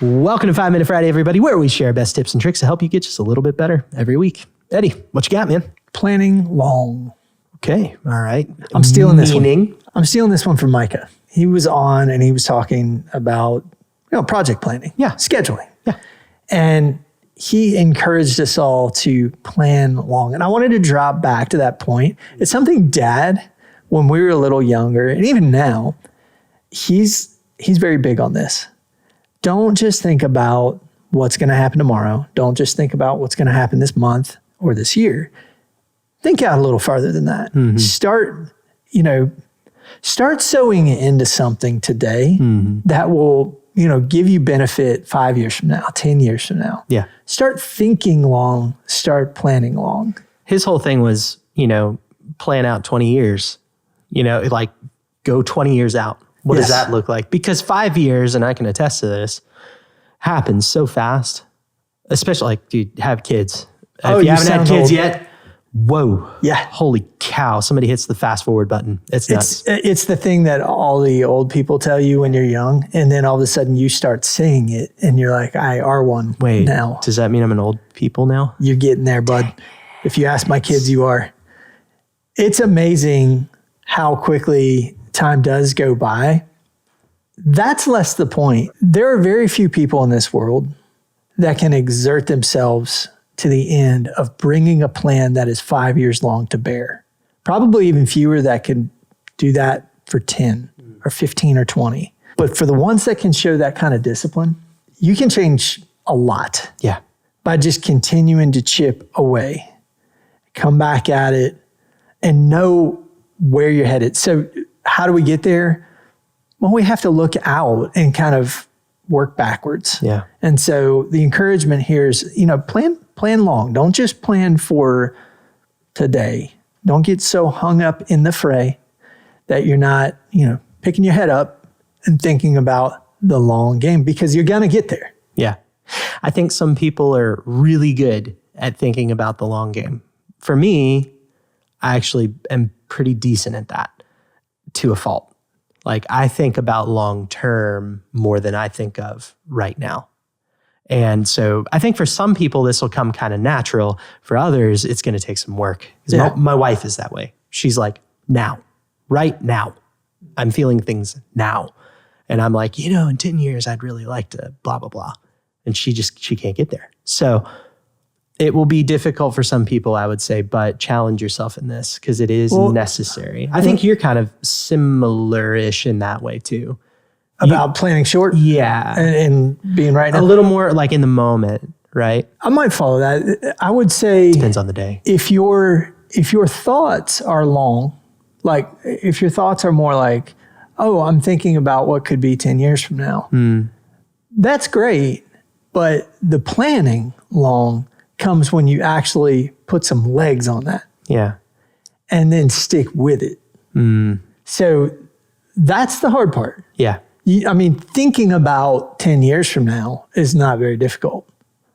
Welcome to 5 Minute Friday, everybody, where we share best tips and tricks to help you get just a little bit better every week. Eddie, what you got, man? Planning long. Okay, all right. I'm stealing this one. I'm stealing this one from Micah. He was on and he was talking about project planning. Yeah. Scheduling. Yeah. And he encouraged us all to plan long. And I wanted to drop back to that point. It's something Dad, when we were a little younger, and even now, he's very big on this. Don't just think about what's going to happen tomorrow. Don't just think about what's going to happen this month or this year. Think out a little farther than that. Mm-hmm. Start sowing into something today that will, give you benefit 5 years from now, 10 years from now. Yeah. Start thinking long, start planning long. His whole thing was, plan out 20 years, go 20 years out. What does that look like? Because 5 years, and I can attest to this, happens so fast, especially dude, have kids. If you haven't had kids yet, whoa. Yeah. Holy cow. Somebody hits the fast forward button. It's nuts. It's the thing that all the old people tell you when you're young. And then all of a sudden you start saying it and you're like, I are one now. Does that mean I'm an old people now? You're getting there, bud. Dang. If you ask my kids, you are. It's amazing how quickly time does go by. That's less the point. There are very few people in this world that can exert themselves to the end of bringing a plan that is 5 years long to bear. Probably even fewer that can do that for 10 or 15 or 20. But for the ones that can show that kind of discipline, you can change a lot. Yeah. By just continuing to chip away, come back at it, and know where you're headed. So how do we get there? Well, we have to look out and kind of work backwards. Yeah. And so the encouragement here is, plan long. Don't just plan for today. Don't get so hung up in the fray that you're not, picking your head up and thinking about the long game, because you're going to get there. Yeah. I think some people are really good at thinking about the long game. For me, I actually am pretty decent at that to a fault. I think about long term more than I think of right now. And so I think for some people, this will come kind of natural. For others, it's going to take some work. Yeah. My wife is that way. She's like, now, right now. I'm feeling things now. And I'm like, in 10 years, I'd really like to blah, blah, blah. And she can't get there. So it will be difficult for some people, I would say, but challenge yourself in this because it is necessary. I think you're kind of similar-ish in that way too. About planning short? Yeah. And being right now? A little more in the moment, right? I might follow that. I would say... Depends on the day. If your thoughts are long, if your thoughts are more like, oh, I'm thinking about what could be 10 years from now, that's great. But the planning long comes when you actually put some legs on that. Yeah. And then stick with it. So that's the hard part. Yeah. Thinking about 10 years from now is not very difficult.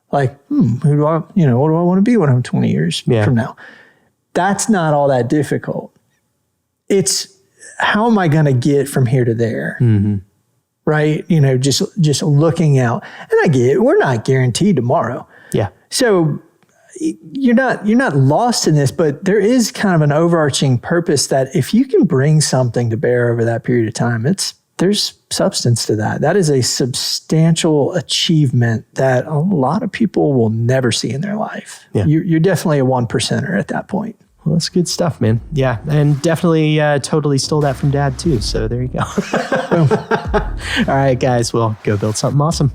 What do I want to be when I'm 20 years from now? That's not all that difficult. It's how am I going to get from here to there? Mm-hmm. Right? Just looking out. And I get it. We're not guaranteed tomorrow. Yeah. So you're not lost in this, but there is kind of an overarching purpose that if you can bring something to bear over that period of time, there's substance to that. That is a substantial achievement that a lot of people will never see in their life. Yeah. You're definitely a 1%er at that point. Well, that's good stuff, man. Yeah, and definitely totally stole that from Dad too. So there you go. All right, guys. Well, go build something awesome.